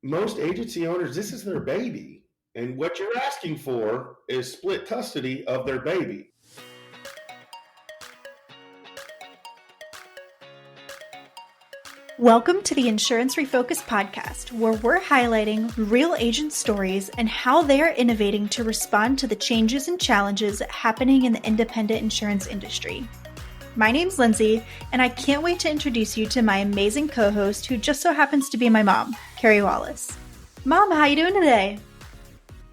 most agency owners, this is their baby. And what you're asking for is split custody of their baby. Welcome to the Insurance Refocused podcast, where we're highlighting real agent stories and how they are innovating to respond to the changes and challenges happening in the independent insurance industry. My name's Lindsay, and I can't wait to introduce you to my amazing co-host who just so happens to be my mom, Carey Wallace. Mom, how you doing today?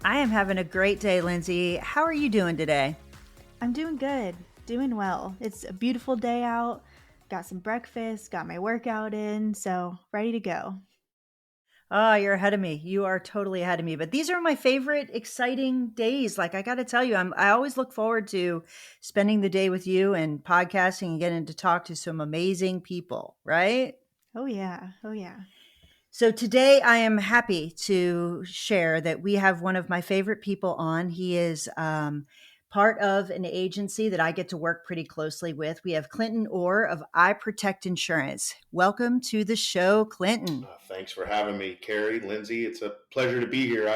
I am having a great day, Lindsay. How are you doing today? I'm doing good, doing well. It's a beautiful day out. Got some breakfast, got my workout in, so ready to go. Oh, you're ahead of me. You are totally ahead of me. But these are my favorite, exciting days. Like I got to tell you, I always look forward to spending the day with you and podcasting and getting to talk to some amazing people, right? Oh yeah. So today I am happy to share that we have one of my favorite people on. He is part of an agency that I get to work pretty closely with. We have Clinton Orr of iProtect Insurance. Welcome to the show, Clinton. Thanks for having me, Carey, Lindsay. It's a pleasure to be here.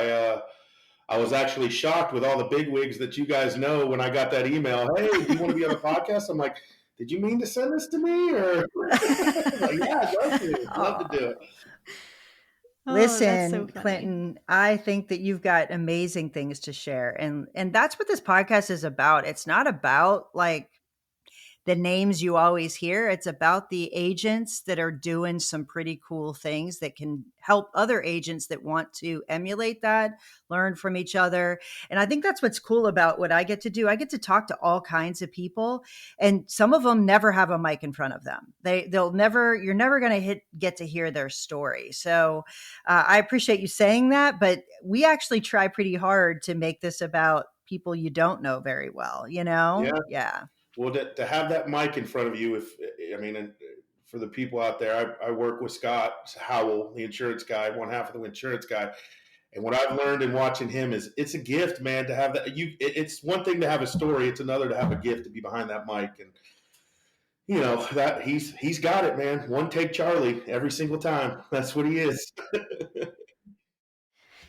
I was actually shocked with all the bigwigs that you guys know when I got that email. Hey, do you want to be on the podcast? I'm like, did you mean to send this to me? Or like, yeah, I'd love to do it. Listen, so Clinton, I think that you've got amazing things to share. And that's what this podcast is about. It's not about like the names you always hear. It's about the agents that are doing some pretty cool things that can help other agents that want to emulate that, learn from each other. And I think that's what's cool about what I get to do. I get to talk to all kinds of people, and some of them never have a mic in front of them. You're never going to get to hear their story. So I appreciate you saying that, but we actually try pretty hard to make this about people you don't know very well, you know? Yeah. Well, to have that mic in front of you, for the people out there, I work with Scott Howell, the insurance guy, one half of the insurance guy. And what I've learned in watching him is it's a gift, man, to have that. It's one thing to have a story. It's another to have a gift to be behind that mic. And, you know, that he's got it, man. One take Charlie every single time. That's what he is.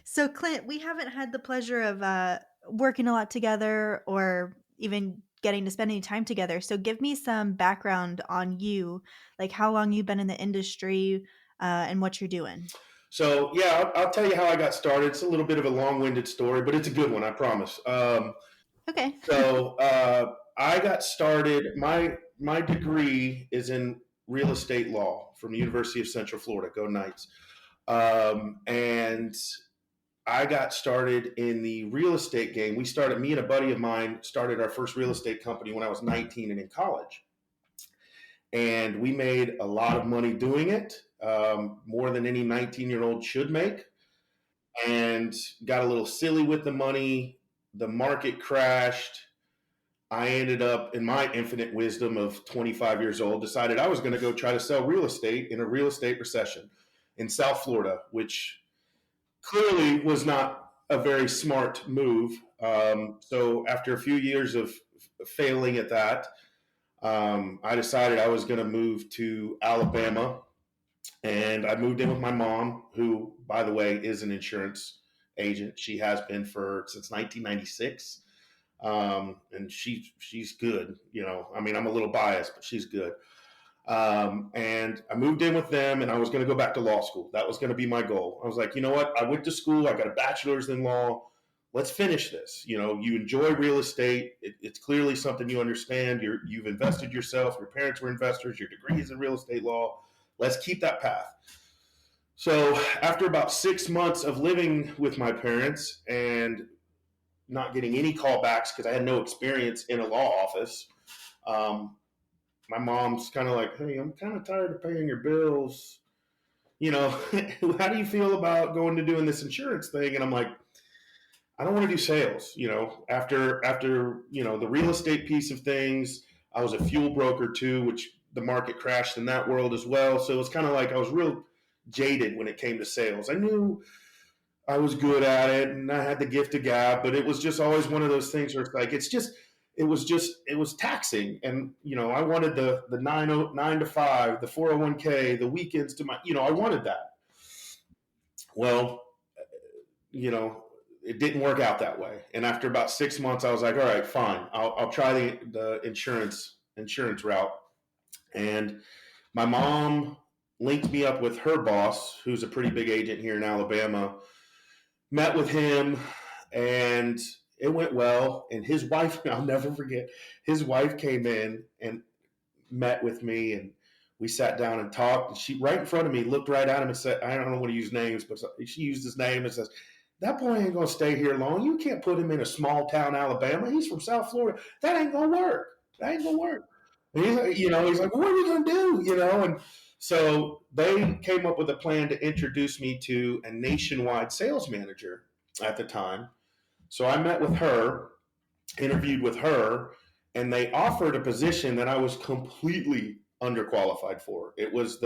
So, Clint, we haven't had the pleasure of working a lot together or even getting to spend any time together. So give me some background on you, like how long you've been in the industry and what you're doing. So, yeah, I'll tell you how I got started. It's a little bit of a long-winded story, but it's a good one, I promise. Okay. So I got started. My degree is in real estate law from the University of Central Florida. Go Knights! And I got started in the real estate game. Me and a buddy of mine started our first real estate company when I was 19 and in college. And we made a lot of money doing it, more than any 19-year-old should make, and got a little silly with the money. The market crashed. I ended up, in my infinite wisdom of 25 years old, decided I was going to go try to sell real estate in a real estate recession in South Florida, which clearly was not a very smart move. So after a few years of failing at that, I decided I was going to move to Alabama. And I moved in with my mom, who, by the way, is an insurance agent. She has been since 1996. And she's good. You know, I mean, I'm a little biased, but she's good. And I moved in with them, and I was going to go back to law school. That was going to be my goal. I was like, you know what? I went to school. I got a bachelor's in law. Let's finish this. You know, you enjoy real estate. It's clearly something you understand. You've invested yourself. Your parents were investors. Your degree is in real estate law. Let's keep that path. So after about 6 months of living with my parents and not getting any callbacks because I had no experience in a law office, my mom's kind of like, hey, I'm kind of tired of paying your bills. You know, how do you feel about going to doing this insurance thing? And I'm like, I don't want to do sales. You know, after the real estate piece of things, I was a fuel broker too, which the market crashed in that world as well. So it was kind of like I was real jaded when it came to sales. I knew I was good at it and I had the gift of gab, but it was just always one of those things where it's like, it was taxing. And, you know, I wanted the 9 to 5, the 401k, the weekends I wanted that. Well, it didn't work out that way. And after about 6 months, I was like, all right, fine. I'll try the insurance route. And my mom linked me up with her boss, who's a pretty big agent here in Alabama. Met with him, and it went well. And his wife, I'll never forget, his wife came in and met with me, and we sat down and talked. And she, right in front of me, looked right at him and said, I don't want to use names, but she used his name and says, that boy ain't going to stay here long. You can't put him in a small town Alabama. He's from South Florida. That ain't going to work. That ain't going to work. And he's like, well, what are we going to do? And so they came up with a plan to introduce me to a nationwide sales manager at the time. So I met with her, interviewed with her, and they offered a position that I was completely underqualified for. It was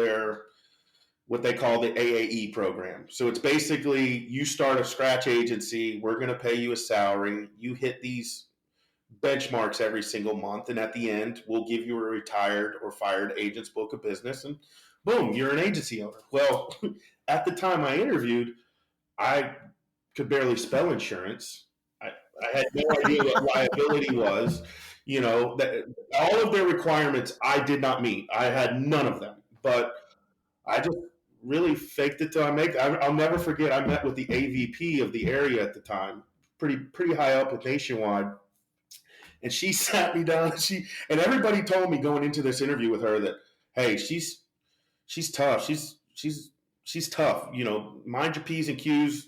what they call the AAE program. So it's basically, you start a scratch agency, we're going to pay you a salary, you hit these benchmarks every single month, and at the end, we'll give you a retired or fired agent's book of business, and boom, you're an agency owner. Well, at the time I interviewed, I could barely spell insurance. I had no idea what liability was. That all of their requirements I did not meet. I had none of them, but I just really faked it till I make it. I'll never forget. I met with the AVP of the area at the time, pretty high up at Nationwide, and she sat me down. And everybody told me going into this interview with her that, hey, she's tough. She's tough. Mind your P's and Q's.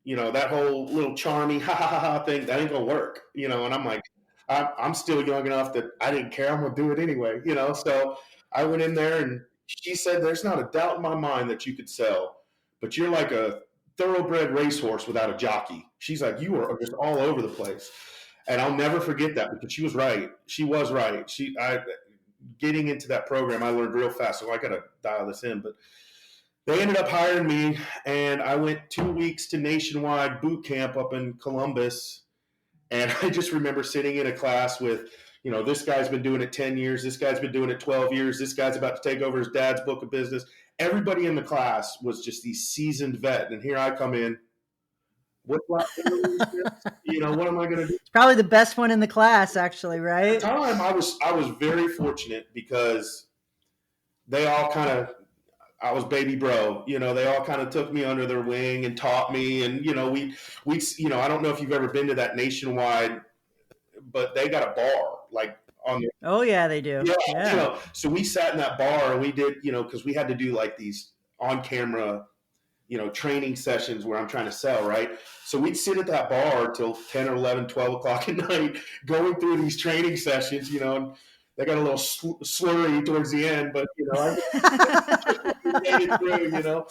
That whole little charming ha ha ha ha thing, that ain't gonna work. And I'm like, I'm still young enough that I didn't care. I'm gonna do it anyway. So I went in there, and she said, there's not a doubt in my mind that you could sell, but you're like a thoroughbred racehorse without a jockey. She's like, you are just all over the place. And I'll never forget that, because she was right. She was right. Getting into that program, I learned real fast. So I got to dial this in, but they ended up hiring me, and I went 2 weeks to Nationwide boot camp up in Columbus. And I just remember sitting in a class with, this guy's been doing it 10 years. This guy's been doing it 12 years. This guy's about to take over his dad's book of business. Everybody in the class was just these seasoned vet. And here I come in. What am I going to do? It's probably the best one in the class, actually, right? At the time, I was very fortunate, because they all I was baby bro. They all kind of took me under their wing and taught me. And, we I don't know if you've ever been to that Nationwide, but they got a bar like on the. Oh yeah, they do. Yeah. So we sat in that bar, and we did, because we had to do like these on camera, training sessions where I'm trying to sell, right? So we'd sit at that bar till 10 or 11, 12 o'clock at night, going through these training sessions, and they got a little slurry towards the end, but, I made it through,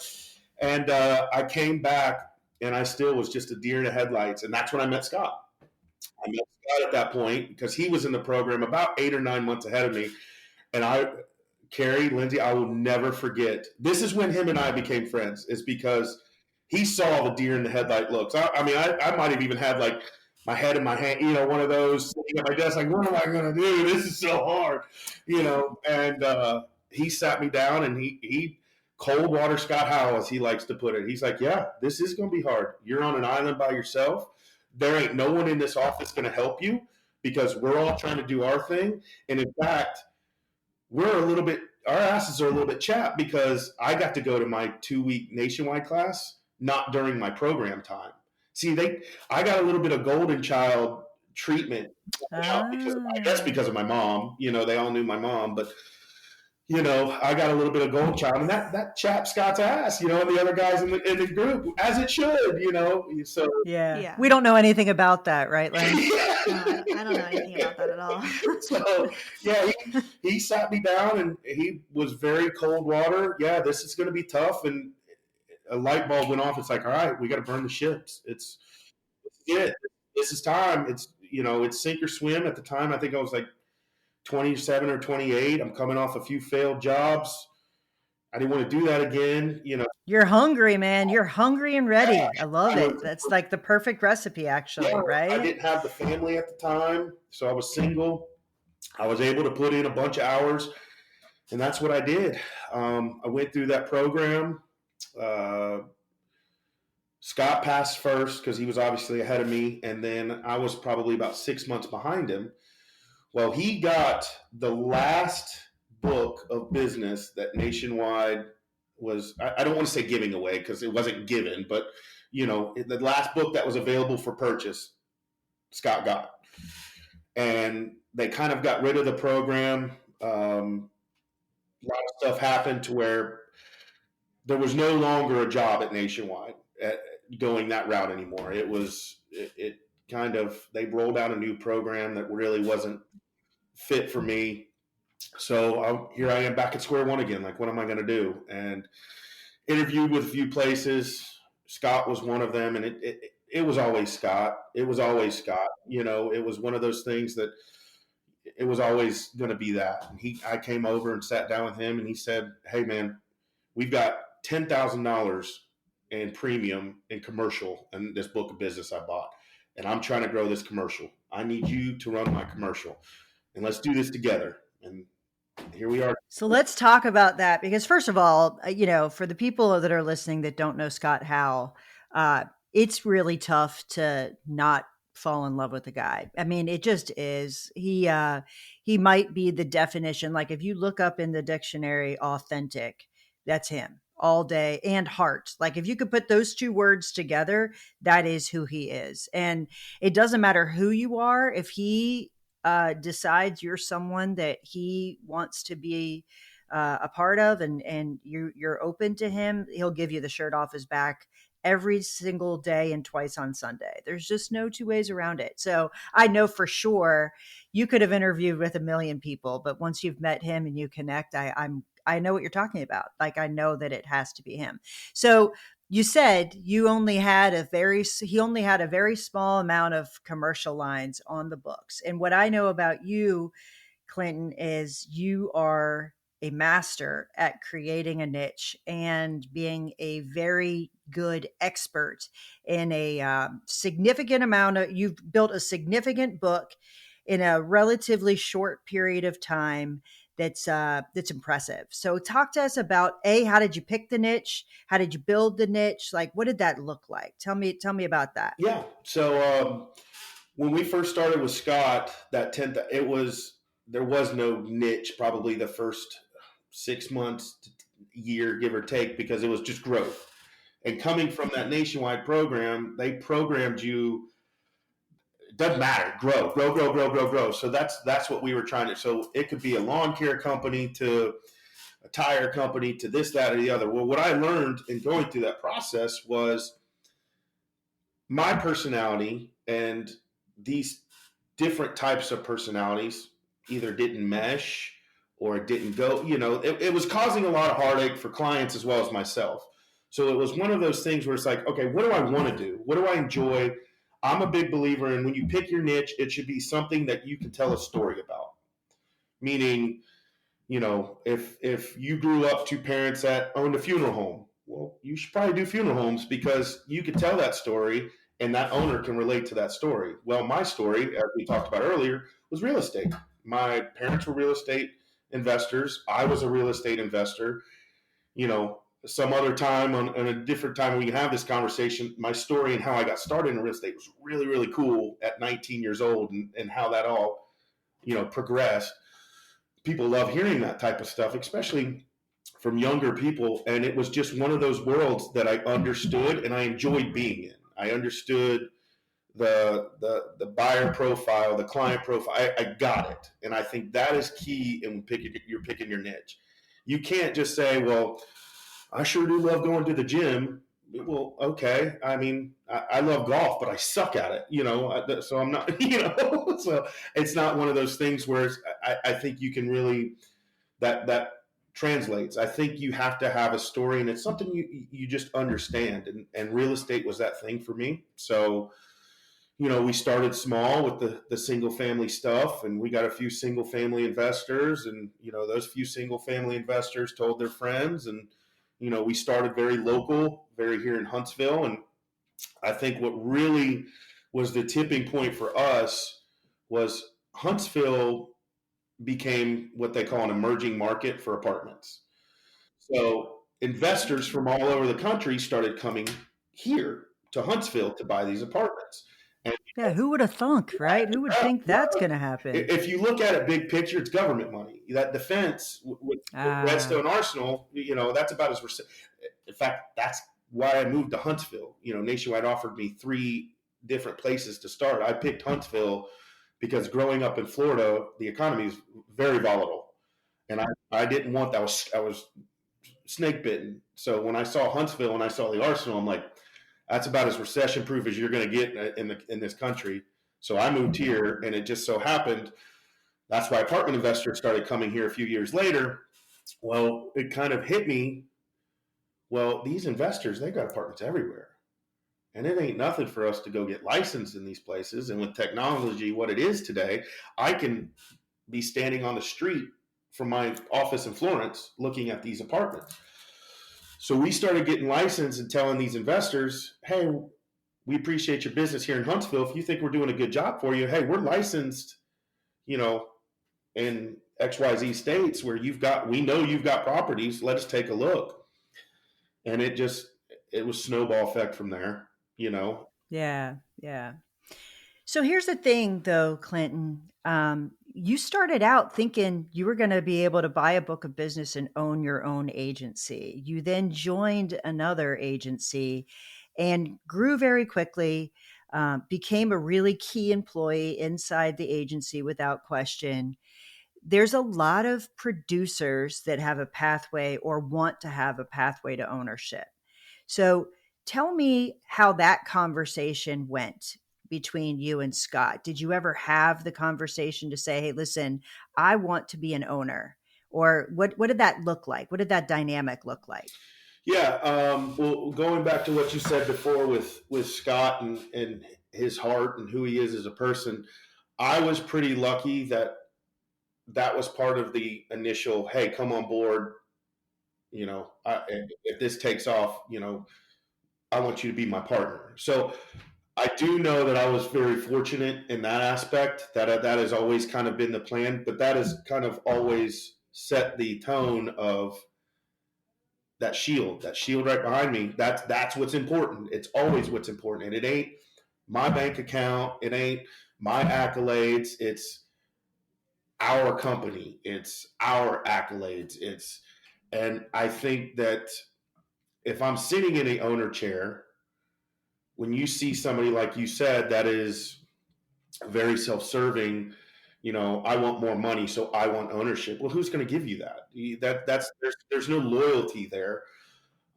and I came back, and I still was just a deer in the headlights. And that's when I met Scott. I met Scott at that point, because he was in the program about 8 or 9 months ahead of me. And Carey, Lindsay, I will never forget. This is when him and I became friends, is because he saw the deer in the headlight looks. I might have even had like my head in my hand, one of those sitting at my desk, like, what am I going to do? This is so hard, and he sat me down, and he cold water Scott Howell, as he likes to put it. He's like, yeah, this is going to be hard. You're on an island by yourself. There ain't no one in this office going to help you, because we're all trying to do our thing. And in fact, our asses are a little bit chapped, because I got to go to my 2-week Nationwide class, not during my program time. See, I got a little bit of golden child treatment, because of my mom. They all knew my mom, but I got a little bit of golden child, and that chapped Scott's ass, and the other guys in the group, as it should, So yeah, we don't know anything about that, right, Len? I don't know anything about that at all. So yeah, he sat me down, and he was very cold water. Yeah, this is going to be tough, and a light bulb went off. It's like, all right, we got to burn the ships. It's it. This is time. It's sink or swim. At the time, I think I was like 27 or 28. I'm coming off a few failed jobs. I didn't want to do that again. You're hungry, man. You're hungry and ready. I love it. That's like the perfect recipe, actually, right? I didn't have the family at the time, so I was single. I was able to put in a bunch of hours, and that's what I did. I went through that program. Scott passed first because he was obviously ahead of me, and then I was probably about 6 months behind him. Well, he got the last book of business that Nationwide was, I don't want to say giving away because it wasn't given, but the last book that was available for purchase, Scott got. And they kind of got rid of the program. A lot of stuff happened to where there was no longer a job at Nationwide going that route anymore. It kind of, they rolled out a new program that really wasn't fit for me. So here I am back at square one again. Like, what am I going to do? And interviewed with a few places. Scott was one of them, and it was always Scott. It was always Scott. It was one of those things that it was always going to be that. And I came over and sat down with him, and he said, "Hey, man, we've got $10,000 in premium in commercial in this book of business I bought, and I'm trying to grow this commercial. I need you to run my commercial, and let's do this together." And here we are. So let's talk about that, because first of all, for the people that are listening that don't know Scott Howell, it's really tough to not fall in love with the guy. I mean, it just is. He might be the definition. Like, if you look up in the dictionary, authentic, that's him all day, and heart. Like, if you could put those two words together, that is who he is. And it doesn't matter who you are. If he decides you're someone that he wants to be a part of, and you're open to him, he'll give you the shirt off his back every single day and twice on Sunday. There's just no two ways around it. So I know for sure you could have interviewed with a million people, but once you've met him and you connect, I know what you're talking about. Like, I know that it has to be him. So you said he only had a very small amount of commercial lines on the books. And what I know about you, Clinton, is you are a master at creating a niche and being a very good expert in a significant amount of, you've built a significant book in a relatively short period of time. That's impressive. So talk to us about, how did you pick the niche? How did you build the niche? Like, what did that look like? Tell me about that. Yeah. So when we first started with Scott, there was no niche probably the first 6 months, year, give or take, because it was just growth. And coming from that Nationwide program, they programmed you, it doesn't matter, grow. So that's what we were trying to. So it could be a lawn care company to a tire company to this, that, or the other. Well, what I learned in going through that process was my personality and these different types of personalities either didn't mesh or it didn't go, it was causing a lot of heartache for clients as well as myself. So it was one of those things where it's like, okay, what do I want to do? What do I enjoy? I'm a big believer in, when you pick your niche, it should be something that you can tell a story about. Meaning, if you grew up to parents that owned a funeral home, well, you should probably do funeral homes because you could tell that story and that owner can relate to that story. Well, my story, as we talked about earlier, was real estate. My parents were real estate investors. I was a real estate investor. Some other time on a different time we can have this conversation, my story and how I got started in real estate was really, really cool at 19 years old, and how that all, progressed. People love hearing that type of stuff, especially from younger people. And it was just one of those worlds that I understood and I enjoyed being in. I understood the buyer profile, the client profile. I got it. And I think that is key in you're picking your niche. You can't just say, well, I sure do love going to the gym. Well, okay. I mean, I love golf, but I suck at it, so I'm not, so it's not one of those things where I think you can really, that translates. I think you have to have a story, and it's something you just understand. And real estate was that thing for me. So, we started small with the single family stuff, and we got a few single family investors, and, those few single family investors told their friends, and, we started very local, very here in Huntsville. And I think what really was the tipping point for us was Huntsville became what they call an emerging market for apartments. So investors from all over the country started coming here. to Huntsville to buy these apartments. And Yeah, who would have thunk, right? Who would think that's going to happen? if you look at it big picture, it's government money. That defense with Redstone Arsenal, that's about as. In fact, that's why I moved to Huntsville. Nationwide offered me 3 different places to start. I picked Huntsville because growing up in Florida, the economy is very volatile, and I didn't want that. I was snake bitten. So when I saw Huntsville and I saw the Arsenal, I'm like, that's about as recession proof as you're going to get in this country. So I moved here, and it just so happened that's why apartment investors started coming here a few years later. Well, it kind of hit me. Well, these investors, they've got apartments everywhere. And it ain't nothing for us to go get licensed in these places. And with technology, what it is today, I can be standing on the street from my office in Florence looking at these apartments. So we started getting licensed and telling these investors, hey, we appreciate your business here in Huntsville. If you think we're doing a good job for you, hey, we're licensed, in XYZ states where we know you've got properties. Let us take a look. And it was snowball effect from there, Yeah. Yeah. So here's the thing though, Clinton, you started out thinking you were going to be able to buy a book of business and own your own agency. You then joined another agency and grew very quickly, became a really key employee inside the agency without question. There's a lot of producers that have a pathway or want to have a pathway to ownership. So tell me how that conversation went between you and Scott. Did you ever have the conversation to say, hey, listen, I want to be an owner? Or what did that look like? What did that dynamic look like? Yeah. Well, going back to what you said before with Scott and his heart and who he is as a person, I was pretty lucky that was part of the initial, hey, come on board. If this takes off, I want you to be my partner. So I do know that I was very fortunate in that aspect, that has always kind of been the plan, but that has kind of always set the tone of that shield right behind me. That's what's important. It's always what's important. And it ain't my bank account. It ain't my accolades. It's our company. It's our accolades. And I think that if I'm sitting in an owner chair, when you see somebody like you said that is very self-serving, I want more money, so I want ownership. Well, who's going to give you that? There's no loyalty there.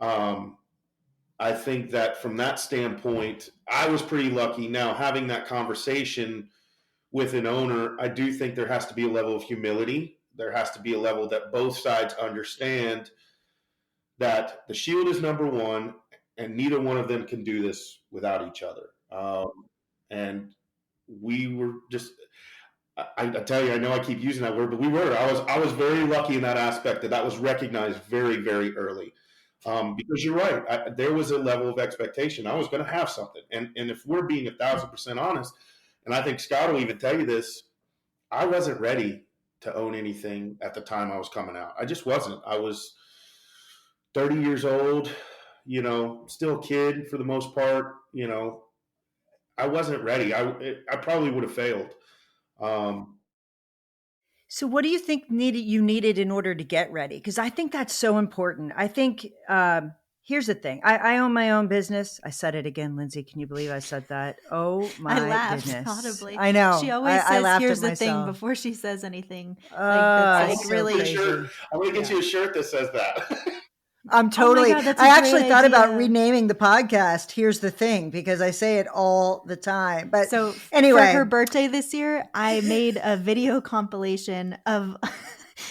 I think that from that standpoint, I was pretty lucky. Now, having that conversation with an owner, I do think there has to be a level of humility. There has to be a level that both sides understand that the shield is number one, and neither one of them can do this without each other. And we were just, I tell you, I know I keep using that word, but I was very lucky in that aspect that was recognized very, very early. Because you're right, there was a level of expectation. I was going to have something. And if we're being 1,000% honest, and I think Scott will even tell you this, I wasn't ready to own anything at the time I was coming out. I just wasn't. I was 30 years old, still a kid for the most part. I wasn't ready. I probably would have failed. So what do you think you needed in order to get ready? Because I think that's so important. I think here's the thing. I own my own business. I said it again, Lindsay. Can you believe I said that? Oh my I laughed goodness. audibly. I know. She always says, here's the thing myself before she says anything. That's like so really crazy. I'm going to get you a shirt that says that. I'm totally, God, that's a I actually great thought about idea. renaming the podcast. Here's the thing, because I say it all the time. But So anyway, for her birthday this year, I made a video compilation of,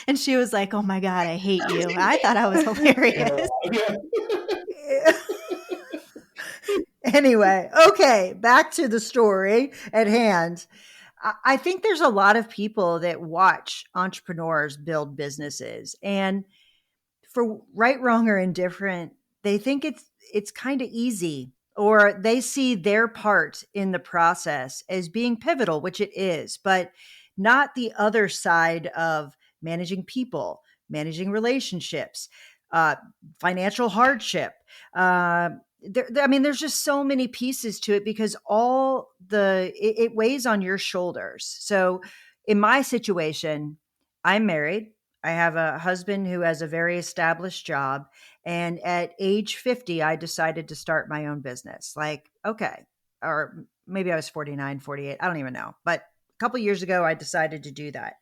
and she was like, oh my God, I hate you. I thought I was hilarious. Anyway, okay, back to the story at hand. I think there's a lot of people that watch entrepreneurs build businesses, and for right, wrong, or indifferent, they think it's kind of easy, or they see their part in the process as being pivotal, which it is, but not the other side of managing people, managing relationships, financial hardship, I mean, there's just so many pieces to it because it weighs on your shoulders. So in my situation, I'm married. I have a husband who has a very established job. And at age 50, I decided to start my own business. Like, okay, or maybe I was 49, 48. I don't even know. But a couple years ago, I decided to do that.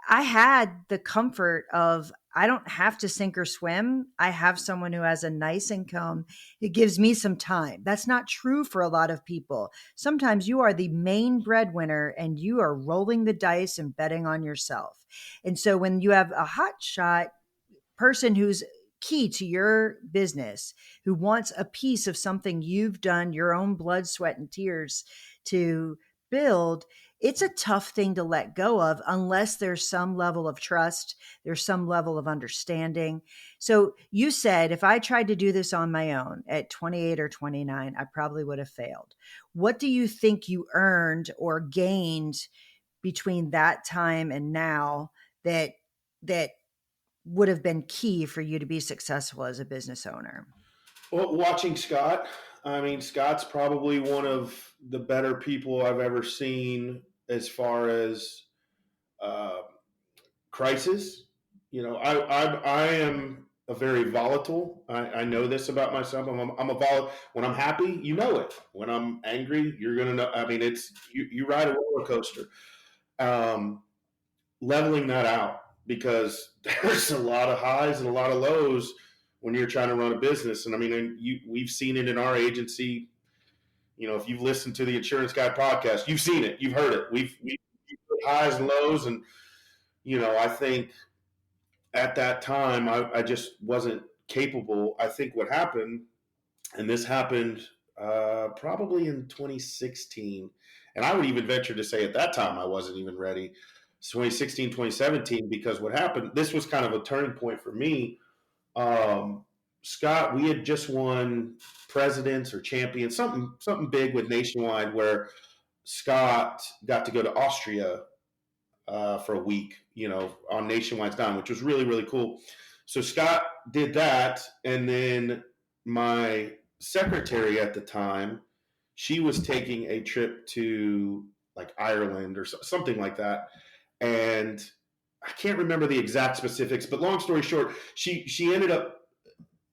I had the comfort of I don't have to sink or swim. I have someone who has a nice income. It gives me some time. That's not true for a lot of people. Sometimes you are the main breadwinner and you are rolling the dice and betting on yourself. And so when you have a hot shot person who's key to your business, who wants a piece of something you've done your own blood, sweat, and tears to build, it's a tough thing to let go of unless there's some level of trust, there's some level of understanding. So you said, if I tried to do this on my own at 28 or 29, I probably would have failed. What do you think you earned or gained between that time and now that would have been key for you to be successful as a business owner? Well, watching Scott, I mean, Scott's probably one of the better people I've ever seen as far as uh, crisis. I am a very volatile. I know this about myself. I'm a volatile. When I'm happy, you know it. When I'm angry, you're gonna know. I mean, it's you ride a roller coaster. Um, Leveling that out because there's a lot of highs and a lot of lows when you're trying to run a business. And I mean, we've seen it in our agency. If you've listened to the Insurance Guy podcast, you've seen it, you've heard it. We've highs and lows, and I think at that time I just wasn't capable. I think what happened, and this happened probably in 2016, and I would even venture to say at that time I wasn't even ready. 2016, 2017, because what happened, this was kind of a turning point for me. Scott, we had just won presidents or champions, something big with Nationwide, where Scott got to go to Austria for a week, on Nationwide's dime, which was really, really cool. So Scott did that. And then my secretary at the time, she was taking a trip to like Ireland or something like that. And I can't remember the exact specifics, but long story short, she ended up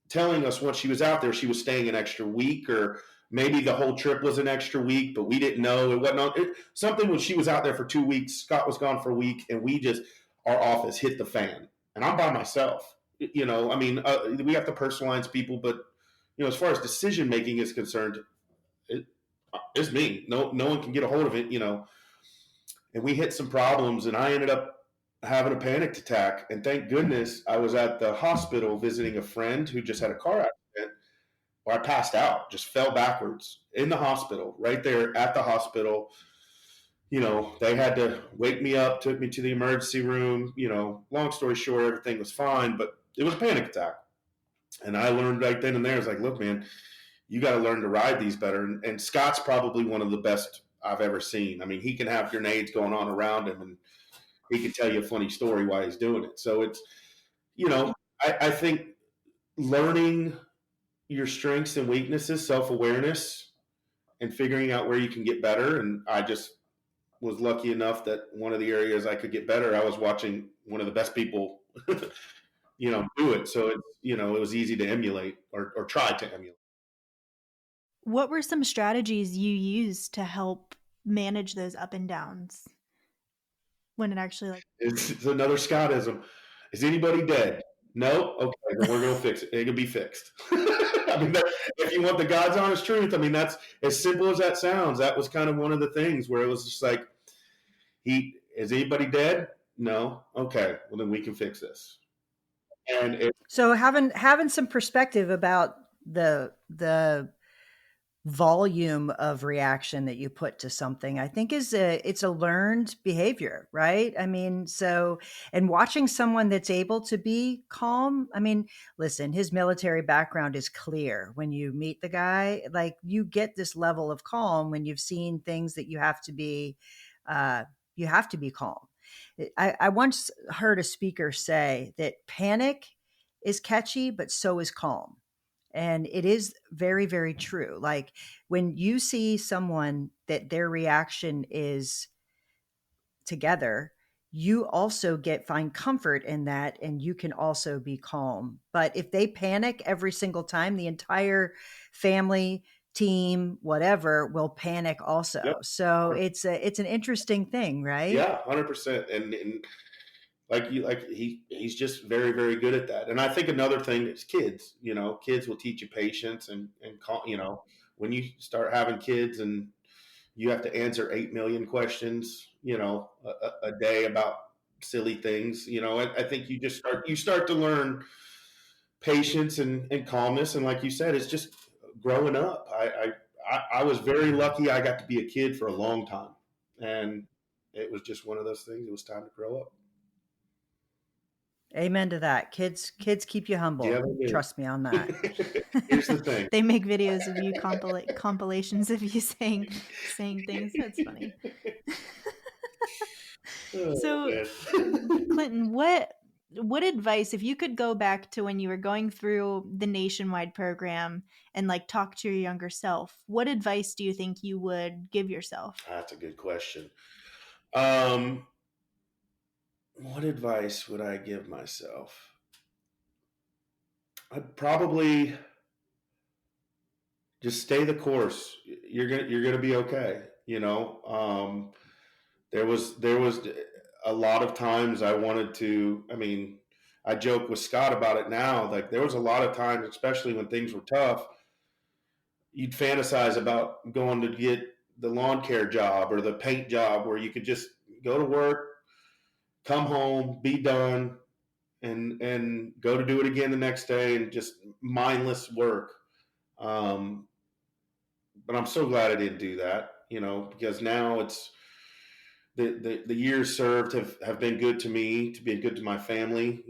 telling us once she was out there, she was staying an extra week, or maybe the whole trip was an extra week, but we didn't know and whatnot. Something when she was out there for 2 weeks, Scott was gone for a week, and our office hit the fan. And I'm by myself. I mean, we have to personalize people, but as far as decision making is concerned, it's me. No one can get a hold of it. And we hit some problems, and I ended up having a panic attack. And thank goodness I was at the hospital visiting a friend who just had a car accident, where I passed out, just fell backwards in the hospital, right there at the hospital. They had to wake me up, took me to the emergency room. Long story short, everything was fine, but it was a panic attack. And I learned right then and there, it's like, look, man, you got to learn to ride these better. And Scott's probably one of the best I've ever seen. I mean, he can have grenades going on around him, and he can tell you a funny story why he's doing it. So it's, I think learning your strengths and weaknesses, self-awareness, and figuring out where you can get better. And I just was lucky enough that one of the areas I could get better, I was watching one of the best people, do it. So it's, it was easy to emulate or try to emulate. What were some strategies you used to help manage those up and downs when it actually It's another Scottism. Is anybody dead? No? Okay, then we're going to fix it. It can be fixed. I mean, if you want the God's honest truth, I mean, that's as simple as that sounds. That was kind of one of the things where it was just like, is anybody dead? No? Okay, well, then we can fix this. So having some perspective about the volume of reaction that you put to something, I think it's a learned behavior, right? I mean, and watching someone that's able to be calm. I mean, listen, his military background is clear. When you meet the guy, like, you get this level of calm when you've seen things that you have to be calm. I once heard a speaker say that panic is catchy, but so is calm. And it is very, very true. Like when you see someone that their reaction is together, you also find comfort in that, and you can also be calm. But if they panic every single time, the entire family, team, whatever will panic also. Yep. So it's an interesting thing, right? Yeah, 100%. And he's just very, very good at that. And I think another thing is kids. Kids will teach you patience and when you start having kids and you have to answer 8 million questions, a day about silly things. I think you start to learn patience and calmness. And like you said, it's just growing up. I was very lucky. I got to be a kid for a long time, and it was just one of those things. It was time to grow up. Amen to that. Kids keep you Yeah, humble. they do. Trust me on that. Here's the thing. They make videos of you, compilations of you saying things. That's funny. Oh, So, man. Clinton, what advice, if you could go back to when you were going through the nationwide program and like talk to your younger self, what advice do you think you would give yourself? That's a good question. What advice would I give myself? I'd probably just stay the course. You're gonna be okay. There was a lot of times I wanted to. I mean, I joke with Scott about it now. Like there was a lot of times, especially when things were tough, you'd fantasize about going to get the lawn care job or the paint job where you could just go to work, come home, be done, and go to do it again the next day, and just mindless work. Um, but I'm so glad I didn't do that, because now it's the years served have been good to me, to be good to my family,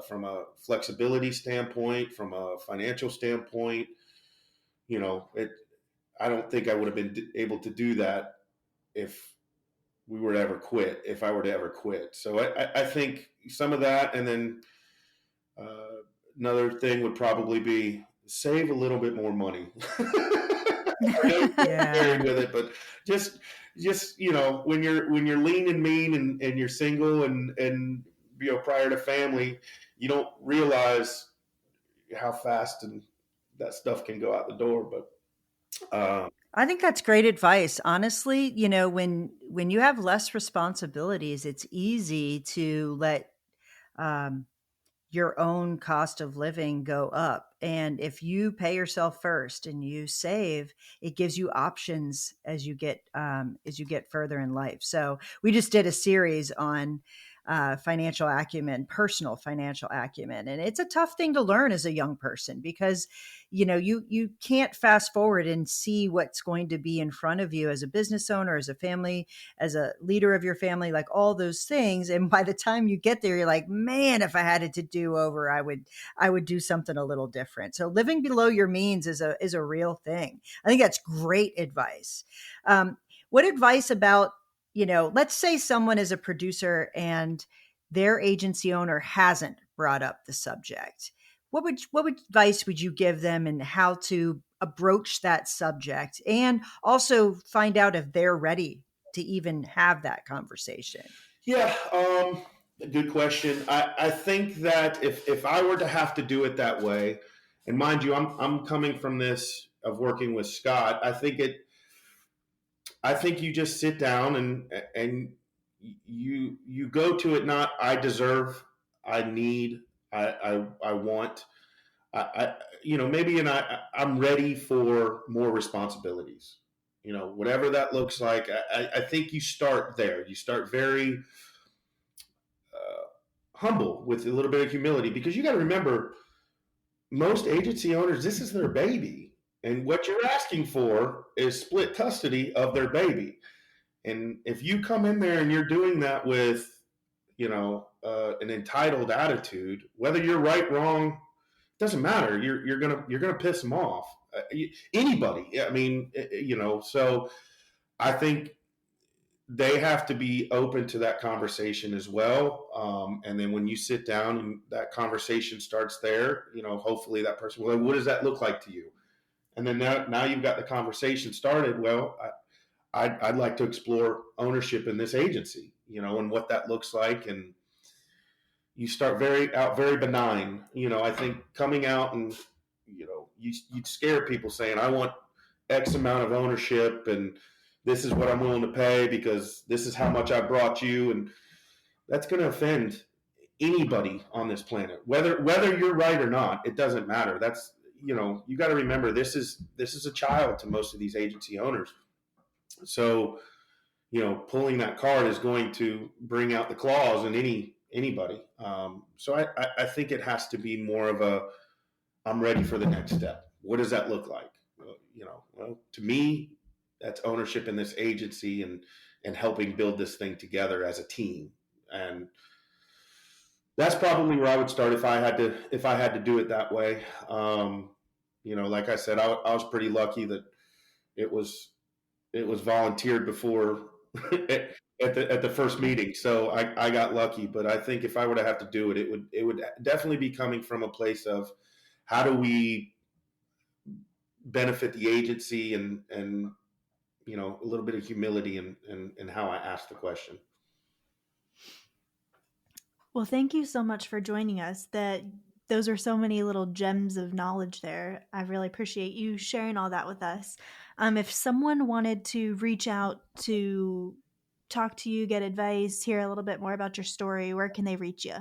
from a flexibility standpoint, from a financial standpoint. It I don't think I would have been able to do that if if I were to ever quit. So I think some of that, and then another thing would probably be save a little bit more money. I know you're Yeah. with it, but just when you're lean and mean and you're single and prior to family, you don't realize how fast and that stuff can go out the door. But I think that's great advice. Honestly, when you have less responsibilities, it's easy to let um, your own cost of living go up. And if you pay yourself first and you save, it gives you options as you get further in life. So we just did a series on financial acumen, personal financial acumen, and it's a tough thing to learn as a young person because you can't fast forward and see what's going to be in front of you as a business owner, as a family, as a leader of your family, like all those things. And by the time you get there, you're like, man, if I had it to do over, I would do something a little different. So living below your means is a real thing. I think that's great advice. What advice about, let's say someone is a producer and their agency owner hasn't brought up the subject. What advice would you give them and how to broach that subject, and also find out if they're ready to even have that conversation? yeah, good question. I think that if I were to have to do it that way, and mind you, I'm coming from this of working with Scott. I think you just sit down and you go to it not I deserve, I need, I want, maybe, and I'm ready for more responsibilities. Whatever that looks like. I think you start there. You start very humble with a little bit of humility, because you got to remember, most agency owners, this is their baby, and what you're asking for is split custody of their baby. And if you come in there and you're doing that with, an entitled attitude, whether you're right, wrong, doesn't matter. You're gonna piss them off. Anybody. I mean, So I think they have to be open to that conversation as well. And then when you sit down and that conversation starts there, hopefully that person will, what does that look like to you? And then now you've got the conversation started. Well, I'd like to explore ownership in this agency, and what that looks like. And you start very benign. I think coming out and, you'd scare people saying, I want X amount of ownership and this is what I'm willing to pay because this is how much I brought you. And that's going to offend anybody on this planet, whether you're right or not. It doesn't matter. That's, you got to remember, this is a child to most of these agency owners. So, pulling that card is going to bring out the claws in anybody. So I think it has to be more of I'm ready for the next step. What does that look like? Well, to me, that's ownership in this agency and helping build this thing together as a team. And that's probably where I would start if I had to do it that way. Like I said, I was pretty lucky that it was volunteered before at the first meeting. So I got lucky, but I think if I were to have to do it, it would definitely be coming from a place of how do we benefit the agency and a little bit of humility in how I ask the question. Well, thank you so much for joining us. Those are so many little gems of knowledge there. I really appreciate you sharing all that with us. If someone wanted to reach out to talk to you, get advice, hear a little bit more about your story, where can they reach you?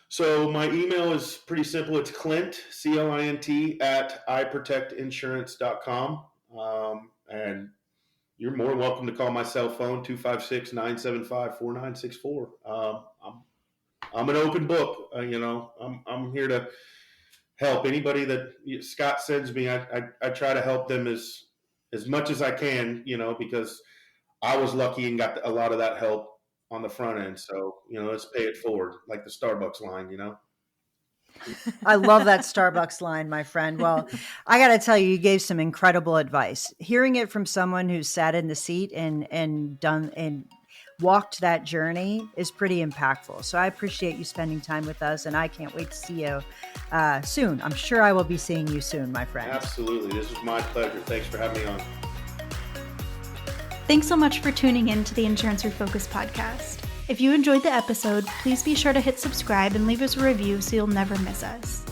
So my email is pretty simple. It's Clint, CLINT, at iProtectinsurance.com. And you're more welcome to call my cell phone, 256-975-4964. I'm an open book. I'm here to help anybody that Scott sends me. I try to help them as much as I can, because I was lucky and got a lot of that help on the front end. So, let's pay it forward, like the Starbucks line, I love that Starbucks line, my friend. Well, I got to tell you, you gave some incredible advice. Hearing it from someone who's sat in the seat and done and walked that journey is pretty impactful. So I appreciate you spending time with us, and I can't wait to see you soon. I'm sure I will be seeing you soon, my friend. Absolutely. This was my pleasure. Thanks for having me on. Thanks so much for tuning in to the Insurance Refocused podcast. If you enjoyed the episode, please be sure to hit subscribe and leave us a review so you'll never miss us.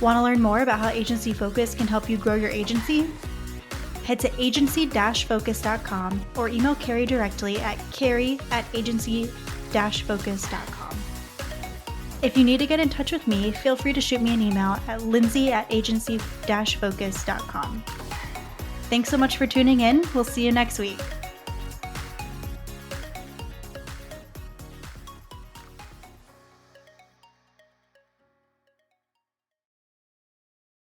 Want to learn more about how Agency Focus can help you grow your agency? Head to agency-focus.com or email Carey directly at carey@agency-focus.com. If you need to get in touch with me, feel free to shoot me an email at lindsay@agency-focus.com. Thanks so much for tuning in. We'll see you next week.